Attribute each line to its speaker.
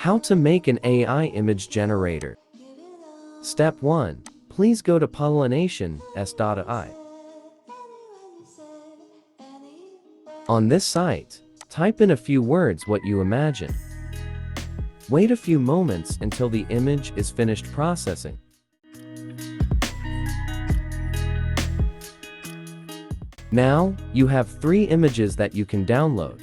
Speaker 1: How to make an AI image generator. Step 1. Please go to pollination.s.ai. On this site, type in a few words what you imagine. Wait a few moments until the image is finished processing. Now, you have 3 images that you can download.